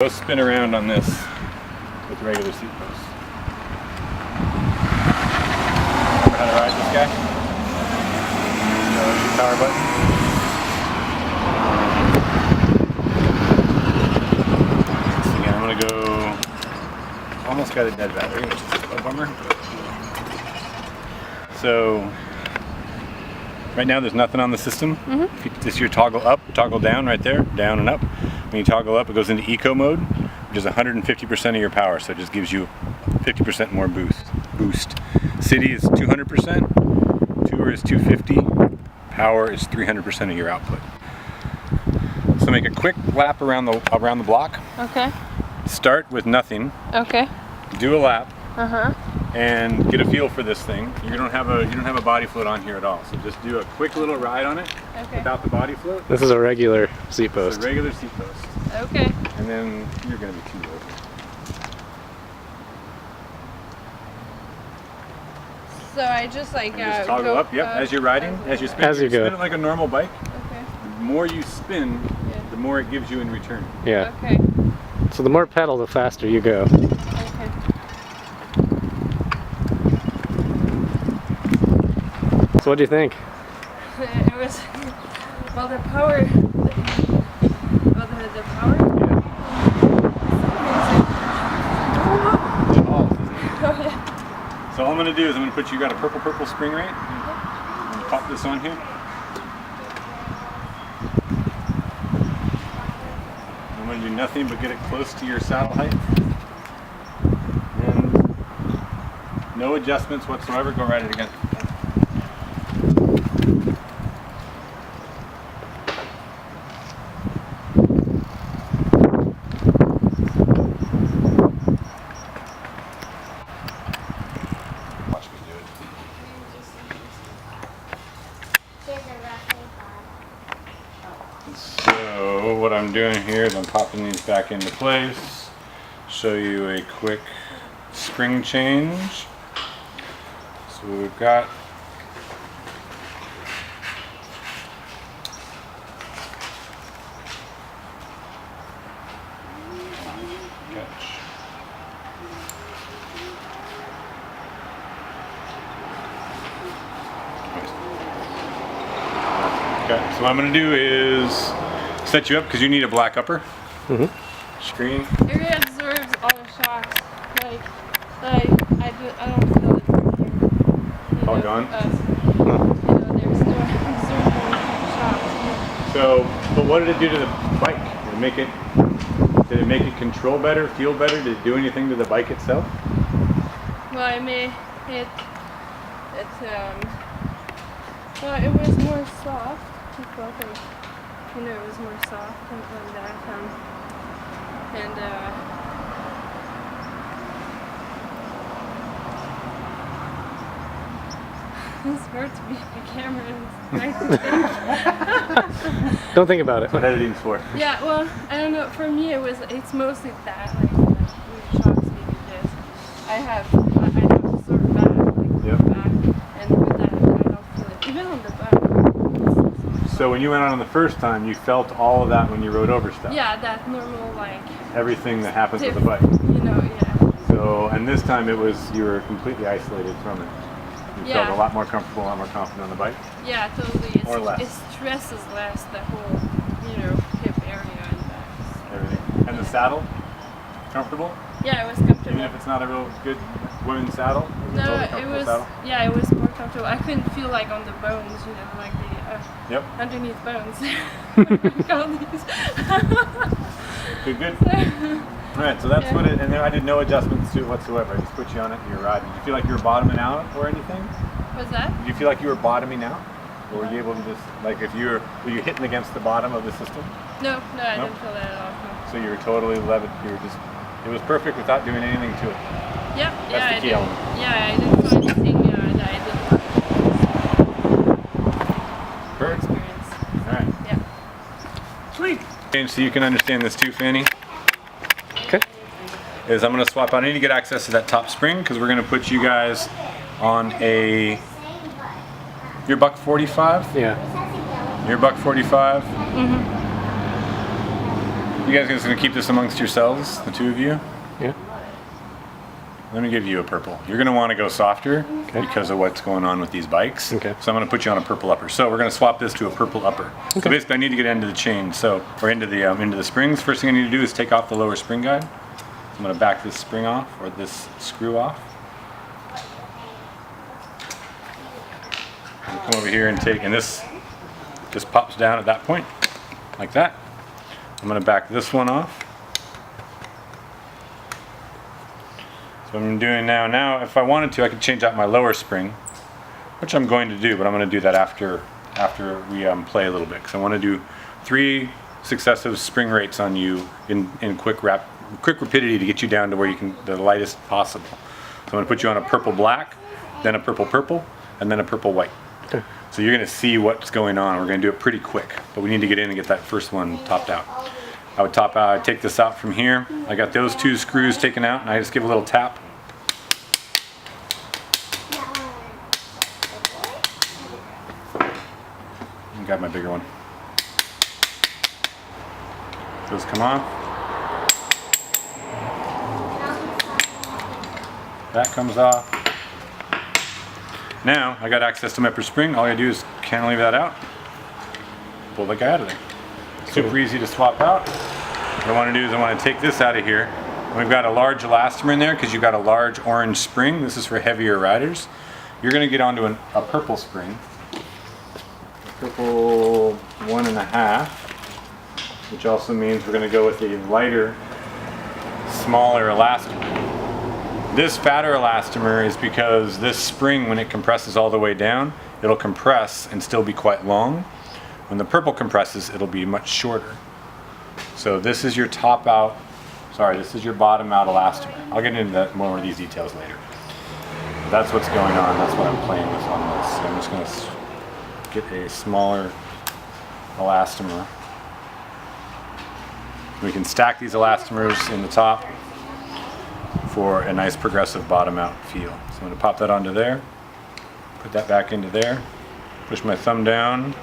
Go spin around on this with regular seat posts. Remember how to ride this guy? The power button. So again, I'm going to go, almost got a dead battery, which is a bummer. So right now there's nothing on the system. If you just your toggle up, toggle down right there, down and up. When you toggle up, it goes into eco mode, which is 150% of your power, so it just gives you 50% more boost. City is 200%, tour is 250, power is 300% of your output. So make a quick lap around the block. Okay. Start with nothing. Okay. Do a lap. And get a feel for this thing. You don't have a BodyFloat on here at all, so just do a quick little ride on it without the BodyFloat. This is a regular seat post. It's a regular seat post. Okay. And then you're going to be too low. So I just like just toggle up. Yep. As you're riding, as you spin, as you go. Spin it like a normal bike. Okay. The more you spin, the more it gives you in return. Yeah. Okay. So the more pedal, the faster you go. Okay. So what do you think? It was well the power. The power. Oh yeah. So all I'm going to do is I'm going to put you got a purple spring rate. I'm going to pop this on here. I'm going to do nothing but get it close to your saddle height. And no adjustments whatsoever. Go ride it again. So what I'm doing here is I'm popping these back into place, show you a quick spring change. So we've got Okay, so what I'm going to do is set you up because you need a black upper. Screen. It really absorbs all the shocks. I don't feel it from here. All gone? There's no absorbing shocks. So, but what did it do to the bike? Did it make it control better, feel better? Did it do anything to the bike itself? Well, I mean, well, it was more soft. It felt like, it was more soft and that. It's hard to be on camera. It's nice to think. Don't think about it. That's what editing's for. Yeah, well, I don't know. For me, it's mostly that, like shocks maybe this. I have sort of back, back, and with that, I don't feel it. Even on the back. So when you went on the first time, you felt all of that when you rode over stuff? Yeah, that normal, everything that happens with the bike. Yeah. So, and this time you were completely isolated from it. You felt a lot more comfortable, a lot more confident on the bike? Yeah, totally. Or less. It stresses less the whole, hip area and back. Everything. And the saddle? Comfortable? Yeah, it was comfortable. Even if it's not a real good women's saddle? No, it was, yeah, it was more comfortable. I couldn't feel on the bones, like the underneath bones. Good. Alright, so that's what it, and then I did no adjustments to it whatsoever. I just put you on it and you're riding. Did you feel like you were bottoming out or anything? What's that? Did you feel like you were bottoming out? Or were you able to just, were you hitting against the bottom of the system? No, I didn't feel that at all. No. So you were totally level, it was perfect without doing anything to it. Yep, That's the key element. Yeah, I didn't feel anything that I didn't Perfect. experience. Alright. Yeah. Sweet. And so you can understand this too, Fanny. Okay. Is I'm going to swap out. I need to get access to that top spring because we're going to put you guys on your buck 45. Yeah. Your buck 45. You guys are just gonna keep this amongst yourselves, the two of you? Yeah. Let me give you a purple. You're gonna wanna go softer because of what's going on with these bikes. Okay. So I'm gonna put you on a purple upper. So we're gonna swap this to a purple upper. So basically I need to get into the chain, or into the springs. First thing I need to do is take off the lower spring guide. So I'm gonna back this spring off, or this screw off. And come over here and and this just pops down at that point, like that. I'm gonna back this one off. So what I'm doing now, if I wanted to, I could change out my lower spring, which I'm going to do, but I'm going to do that after we play a little bit, because I want to do 3 successive spring rates on you in quick rapidity to get you down to where you can, the lightest possible. So I'm going to put you on a purple black, then a purple purple, and then a purple white. Okay. So you're going to see what's going on. We're going to do it pretty quick, but we need to get in and get that first one topped out. I would I'd take this out from here. I got those 2 screws taken out, and I just give a little tap. And grab my bigger one. Those come off. That comes off. Now I got access to my upper spring. All I gotta do is cantilever that out. Pull the guy out of there. Super easy to swap out. What I want to do is I want to take this out of here. We've got a large elastomer in there because you've got a large orange spring. This is for heavier riders. You're going to get onto a purple spring. A purple 1.5, which also means we're going to go with a lighter, smaller elastomer. This fatter elastomer is because this spring, when it compresses all the way down, it'll compress and still be quite long. When the purple compresses, it'll be much shorter. So this is your this is your bottom out elastomer. I'll get into that, more of these details later. That's what's going on. That's what I'm playing with on this. So I'm just going to get a smaller elastomer. We can stack these elastomers in the top for a nice progressive bottom out feel. So I'm going to pop that onto there, put that back into there, push my thumb down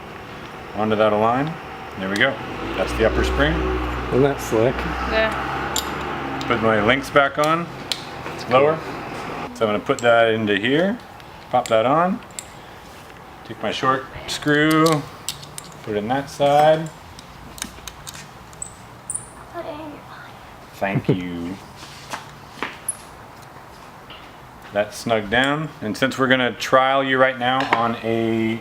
onto that align. There we go. That's the upper spring. Isn't that slick? Yeah. Put my links back on, lower. So I'm going to put that into here, pop that on, take my short screw, put it in that side. Put it in your pocket. Thank you. That's snugged down. And since we're going to trial you right now on a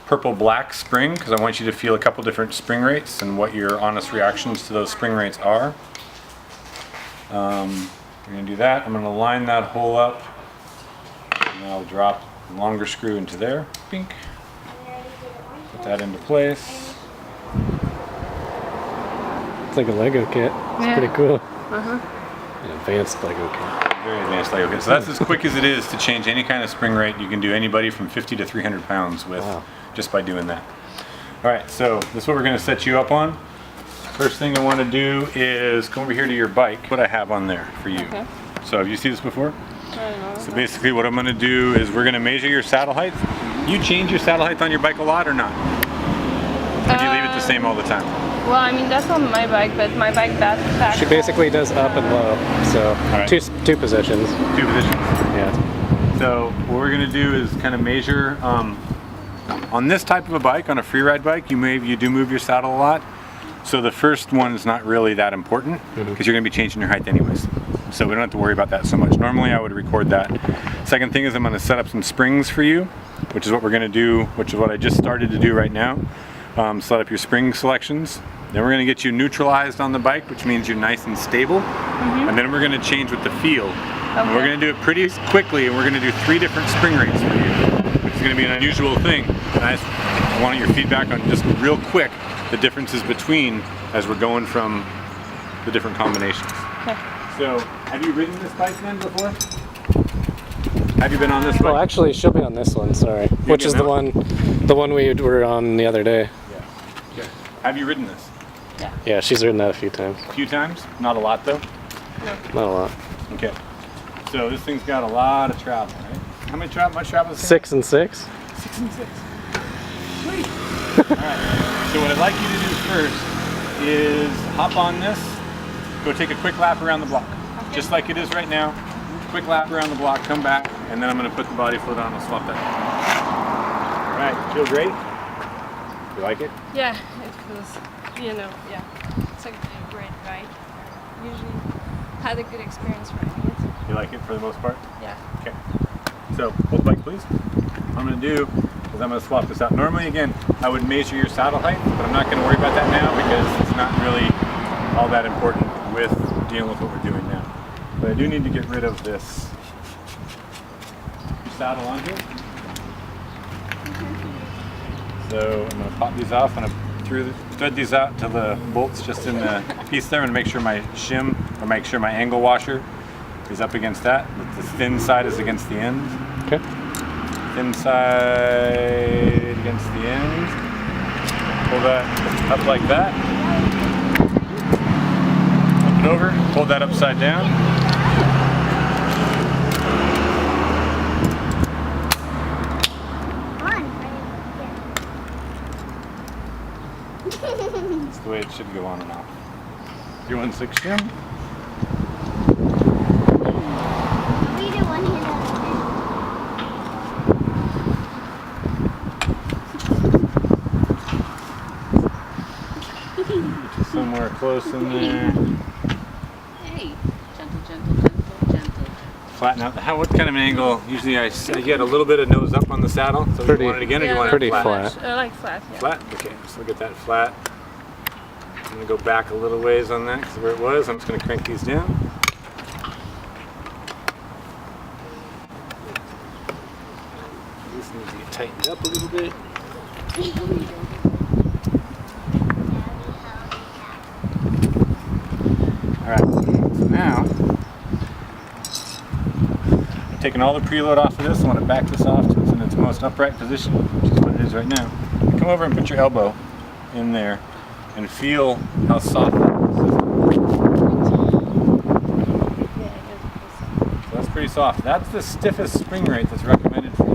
purple black spring, because I want you to feel a couple different spring rates and what your honest reactions to those spring rates are. We're going to do that. I'm going to line that hole up, and I'll drop the longer screw into there. Bink. Put that into place. It's like a Lego kit. It's Yeah. pretty cool. Uh-huh. An advanced Lego kit. Very advanced Lego kit. So that's as quick as it is to change any kind of spring rate. You can do anybody from 50 to 300 pounds with just by doing that. All right, so this is what we're going to set you up on. First thing I want to do is come over here to your bike. What I have on there for you. Okay. So have you seen this before? I don't know. So basically what I'm going to do is we're going to measure your saddle height. You change your saddle height on your bike a lot or not? Or do you leave it the same all the time? Well, I mean, that's on my bike, but my bike back. She basically does up and low, so right. two positions. 2 positions. Yeah. So what we're going to do is kind of measure on this type of a bike, on a free ride bike, you do move your saddle a lot. So the first one is not really that important because you're going to be changing your height anyways. So we don't have to worry about that so much. Normally I would record that. Second thing is I'm going to set up some springs for you, which is what we're going to do, which is what I just started to do right now. Set up your spring selections. Then we're going to get you neutralized on the bike, which means you're nice and stable. And then we're going to change with the feel. And we're going to do it pretty quickly, and we're going to do 3 different spring rates for you, which is going to be an unusual thing. And I want your feedback on just real quick the differences between as we're going from the different combinations. Okay. So, have you ridden this bike then before? Have you been on this bike? Well, actually, she'll be on this one. Sorry, which is the getting one we were on the other day. Okay. Have you ridden this? Yeah, she's ridden that a few times. A few times? Not a lot though? Not a lot. Okay. So this thing's got a lot of travel, right? How much travel is this? 6 and 6. 6 and 6. Sweet. Alright. So what I'd like you to do first is hop on this, go take a quick lap around the block. Okay. Just like it is right now. Quick lap around the block, come back, and then I'm going to put the BodyFloat on and swap that. All right, feel great? You like it? Yeah, it feels, you know, yeah. It's like a great ride. Usually had a good experience riding it. You like it for the most part? Yeah. Okay. So, hold the bike, please. What I'm going to do is I'm going to swap this out. Normally, again, I would measure your saddle height, but I'm not going to worry about that now because it's not really all that important with dealing with what we're doing now. But I do need to get rid of this saddle on here. So I'm going to pop these off and thread these out to the bolts just in the piece there, and make sure my shim, or make sure my angle washer is up against that. The thin side is against the end. Okay. Thin side against the end. Pull that up like that. Flip it over, hold that upside down. That's the way it should go on and off. 316 shim. Somewhere close in there. Hey, gentle. Flatten out. What kind of an angle? Usually I get a little bit of nose up on the saddle. So Pretty- you want it again, or do you want it pretty flat? flat. I like flat, yeah. Flat? Okay, so look at that flat. I'm going to go back a little ways on that because where it was. I'm just going to crank these down. This needs to get tightened up a little bit. Alright, so now I'm taking all the preload off of this. I want to back this off so it's in its most upright position, which is what it is right now. Come over and put your elbow in there and feel how soft that is. So that's pretty soft. That's the stiffest spring rate that's recommended for you.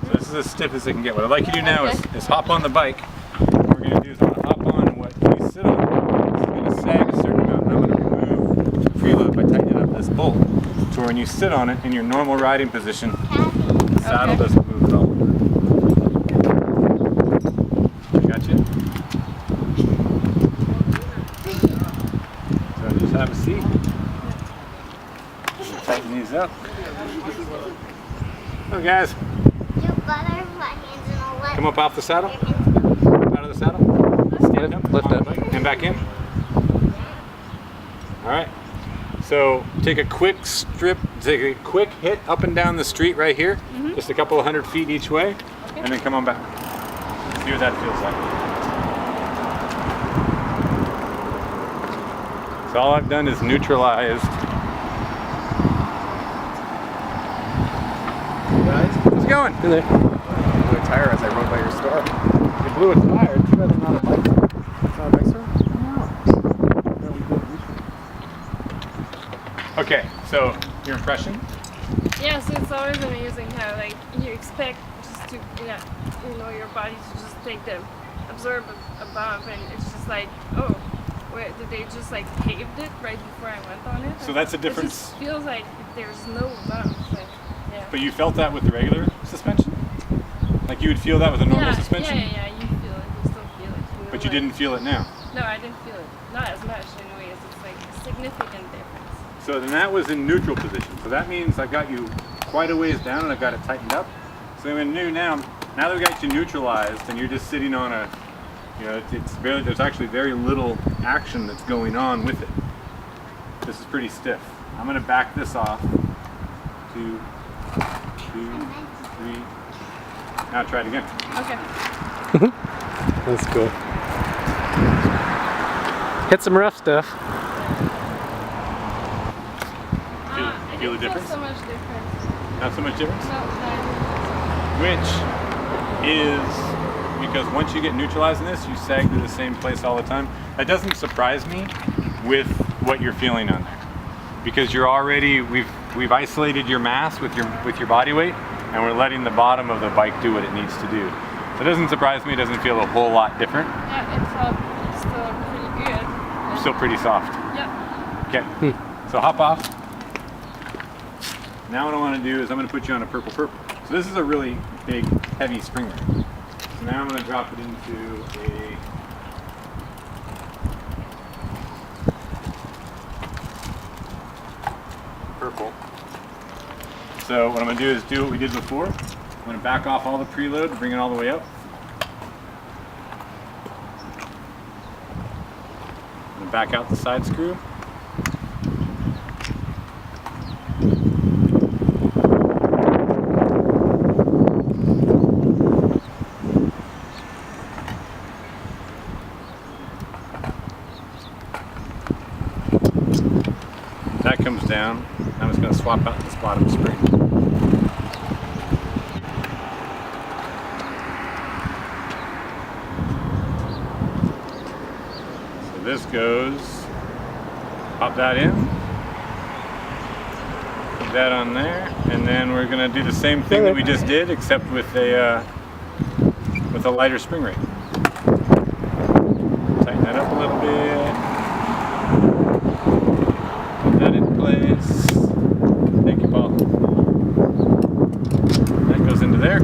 So this is as stiff as it can get. What I'd like you to do now is hop on the bike. What we're going to do is I'm going to hop on, and what you sit on, it's going to sag a certain amount, and I'm going to remove the preload by tightening up this bolt. So when you sit on it in your normal riding position, the saddle doesn't move at all. Got you? So just have a seat. Tighten these up. Oh guys, come up off the saddle. Out of the saddle. Stand up. Lift on the it. bike, and back in. Alright. So take a quick hit up and down the street right here. Just a couple of 100 feet each way. Okay. And then come on back. See what that feels like. So all I've done is neutralized. Guys, How's it going? Hey there. I blew a tire as I rode by your store. You blew a tire. Too bad it's not a bike. It's not a bike store? Okay, so your impression? Yes, it's always amazing how like you expect just to you know your body to just take the absorb a bump, and it's just like, oh, wait, did they just like paved it right before I went on it? So that's a It difference. just feels like there's no bump. Like, yeah. But you felt that with the regular suspension? Like you would feel that with a normal yeah, suspension? Yeah, you feel it. You still feel it. You know, But you like- didn't feel it now. No, I didn't feel it. Not as much, anyways. It's like a significant difference. So then that was in neutral position. So that means I got you quite a ways down and I got it tightened up. So I'm new now that we got you neutralized and you're just sitting on a, you know, it's barely, there's actually very little action that's going on with it. This is pretty stiff. I'm going to back this off. 2, 3. Now try it again. Okay. That's cool. Hit some rough stuff. I Feel the didn't difference? so much difference. Not so much difference? No, Which is because once you get neutralized in this, you sag to the same place all the time. That doesn't surprise me with what you're feeling on there, because you're already we've isolated your mass with your body weight, and we're letting the bottom of the bike do what it needs to do. It doesn't surprise me. It doesn't feel a whole lot different. yeah, it's still pretty good. still pretty soft. Yep. Okay, so hop off. Now what I want to do is I'm going to put you on a purple. So this is a really big, heavy spring ring. So now I'm going to drop it into a purple. So what I'm going to do is do what we did before. I'm going to back off all the preload, bring it all the way up. I'm going to back out the side screw. That comes down. I'm just going to swap out this bottom spring. So this goes, pop that in, put that on there, and then we're going to do the same thing that we just did, except with a lighter spring rate. Tighten that up a little bit. That in place. Thank you, Paul. That goes into there.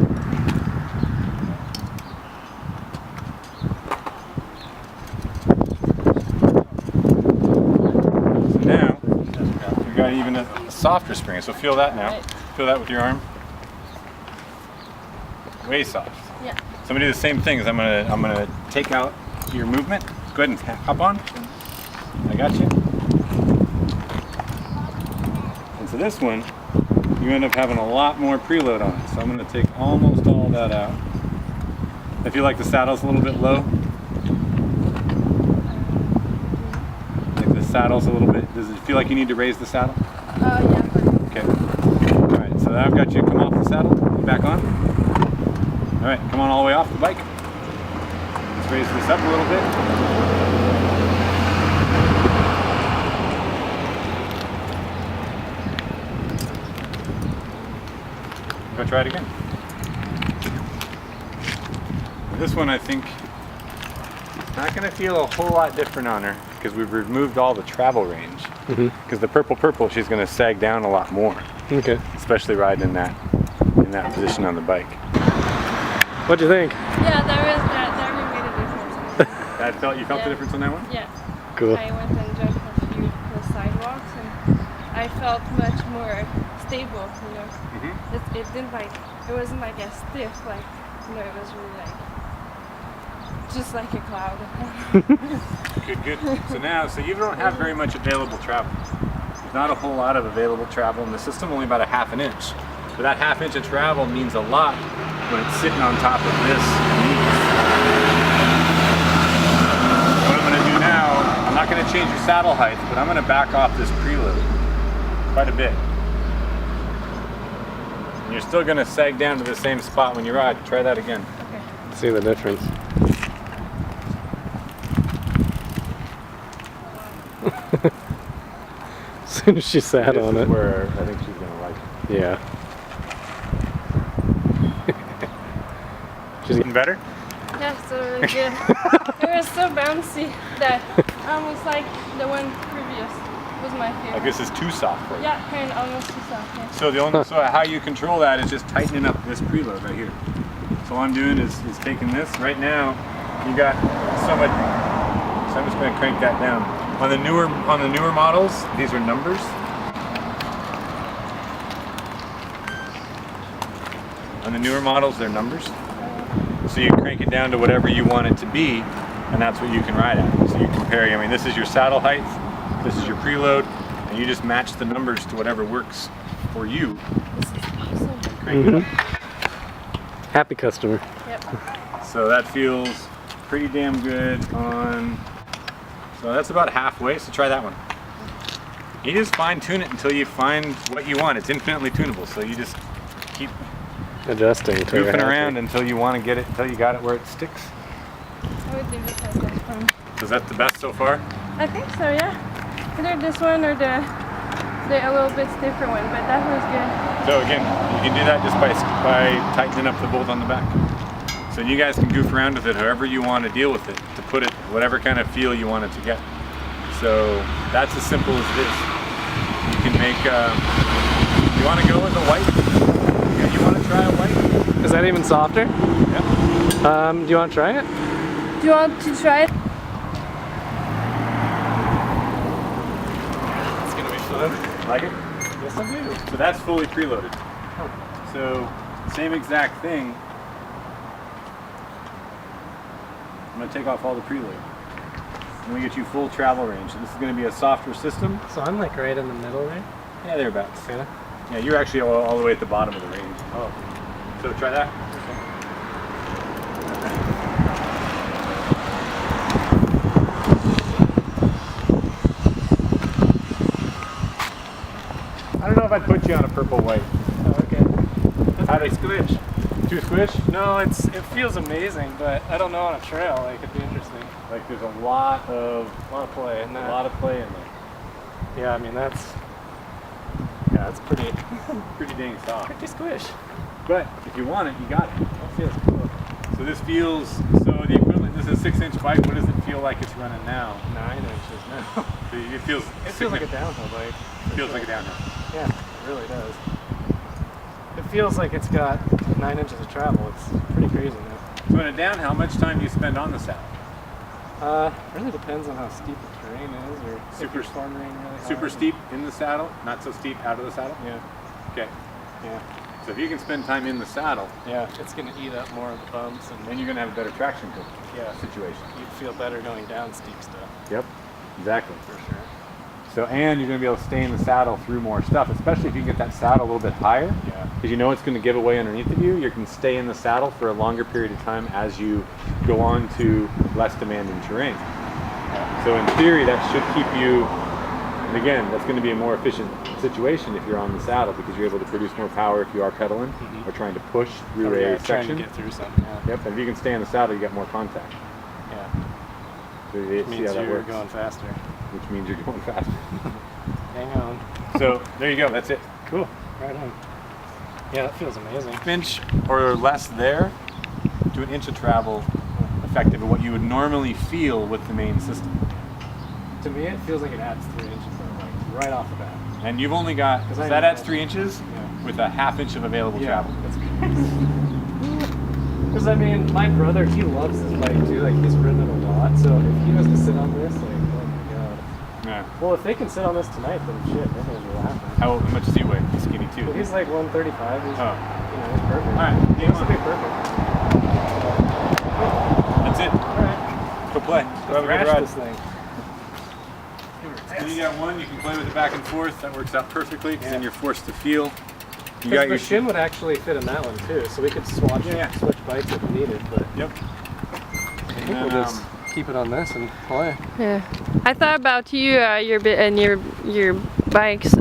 So now we've got even a softer spring. So feel that now. Feel that with your arm. Way soft. Yeah. So I'm gonna do the same thing. I'm gonna take out your movement. Go ahead and hop on. I got you. And so this one, you end up having a lot more preload on it. So I'm going to take almost all that out. I feel like the saddle's a little bit low. Like the saddle's a little bit, does it feel like you need to raise the saddle? Yeah. Okay. Alright, so I've got you come off the saddle, back on. Alright, come on all the way off the bike. Let's raise this up a little bit. Go try it again. This one I think is not going to feel a whole lot different on her because we've removed all the travel range. Because the purple, she's going to sag down a lot more. Okay. Especially riding in that position on the bike. What'd you think? Yeah, that really made a difference. You felt the difference on that one? Yeah. Cool. I went and jumped a few sidewalks and I felt much more stable, you know. It didn't it wasn't like as stiff, like, you know, it was really like, just like a cloud. Good. So you don't have very much available travel. There's not a whole lot of available travel in the system, only about a half an inch. But that half inch of travel means a lot when it's sitting on top of this knee. What I'm going to do now, I'm not going to change your saddle height, but I'm going to back off this preload quite a bit. And you're still going to sag down to the same spot when you ride. Try that again. Okay. See the difference. As soon as she sat This on is it. where I think she's going to like it. Yeah. She's getting better? Yeah, so really good. It was so bouncy that almost like the one previous was my favorite. Like this is too soft for you. Yeah, kind of almost too soft. Yeah. So how you control that is just tightening up this preload right here. So all I'm doing is taking this. Right now, you got so much. So I'm just going to crank that down. On the newer models, these are numbers. On the newer models, they're numbers. So you crank it down to whatever you want it to be, and that's what you can ride at. So you compare. I mean, this is your saddle height. This is your preload, and you just match the numbers to whatever works for you. This is awesome. Crank it up. Happy customer. Yep. So that feels pretty damn good on. So that's about halfway. So try that one. You just fine tune it until you find what you want. It's infinitely tunable. So you just keep Adjusting. goofing around until you want to get it, until you got it where it sticks. I would leave it like this one. So is that the best so far? I think so, yeah. Either this one or the a little bit stiffer one, but that was good. So again, you can do that just by tightening up the bolt on the back. So you guys can goof around with it however you want to deal with it, to put it whatever kind of feel you want it to get. So that's as simple as this. You can make, you want to go with a white? Yeah, you want to try a white? Is that even softer? Yep. Do you want to try it? Do you want to try it? It's gonna be fun. Like it? Yes, I do. So that's fully preloaded. So same exact thing. I'm going to take off all the preload. I'm going to get you full travel range. So this is going to be a softer system. So I'm like right in the middle there. Yeah, thereabouts. Yeah. Yeah, you're actually all the way at the bottom of the range. Oh. So try that. I don't know if I'd put you on a purple white. Oh, okay. How do Squish. Too squish? No, it feels amazing, but I don't know on a trail. Like it'd be interesting. Like there's a lot of Play in that. play in there. Yeah, I mean that's pretty Pretty dang soft. pretty squish. But if you want it, you got it. That feels cool. So this feels, so the equivalent, this is a 6-inch bike. What does it feel like it's running now? 9 inches now. So it feels It feels like a downhill bike. It feels like a downhill. Yeah, it really does. It feels like it's got 9 inches of travel. It's pretty crazy now. So in a downhill, how much time do you spend on the saddle? Really depends on how steep the terrain is, or Super- if you're cornering really hard. Super steep in the saddle, not so steep out of the saddle? Yeah, Okay. yeah, So if you can spend time in the saddle, yeah. It's gonna eat up more of the bumps, and then you're gonna have a better traction situation. you'd feel better going down steep stuff Yep, exactly. for sure. So, and you're gonna be able to stay in the saddle through more stuff, especially if you can get that saddle a little bit higher. Yeah. Because you know it's gonna give away underneath of you. You can stay in the saddle for a longer period of time as you go on to less demanding terrain. So in theory, that should keep you, and again, that's going to be a more efficient situation if you're on the saddle because you're able to produce more power if you are pedaling or trying to push through a Trying to section. get through something. Yeah. Yep, and if you can stay in the saddle, you get more contact. Yeah. So you see Means how that you're works, going faster. which means you're going faster. Hang on. So there you go, that's it. Cool. Right on. Yeah, that feels amazing. Inch or less there to an inch of travel effective of what you would normally feel with the main system. To me, it feels like it adds 3 inches though, like right off the bat. And you've only got, 'Cause so I that know adds that. 3 inches Yeah. with a ½ inch of available travel. That's crazy. Because I mean, my brother, he loves this bike too. Like he's ridden it a lot. So if he was to sit on this, like, oh my god. Yeah. Well, if they can sit on this tonight, then shit, they're gonna be laughing. How much does he weigh? He's skinny too. Well, he's like 135. He's, Oh. you know, he's perfect. All right, He must be perfect. That's it. All right, Go play. Go have a good thrash ride. this thing. So you got one, you can play with it back and forth. That works out perfectly because then Yeah. you're forced to feel. You Because got the your shim would actually fit in that one too, so we could switch bikes if needed. But Yep. I think we'll just keep it on this and play. Yeah. I thought about you, your bit and your bike's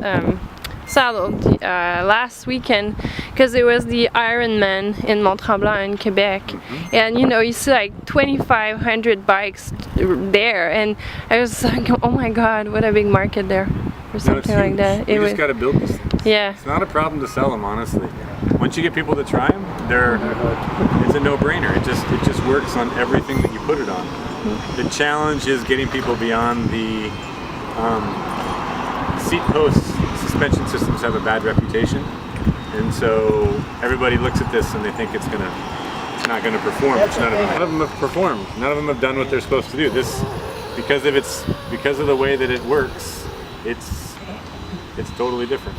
saddle last weekend because it was the Ironman in Mont-Tremblant in Quebec, and you know you see like 2,500 bikes there, and I was like, oh my God, what a big market there or something like that. You just got to build these things. Yeah. It's not a problem to sell them, honestly. Once you get people to try them, it's a no-brainer. It just works on everything that you put it on. The challenge is getting people beyond the seat posts. Suspension systems have a bad reputation, and so everybody looks at this and they think it's not gonna perform. Which none of them have performed. None of them have done what they're supposed to do. This, because of the way that it works, it's totally different.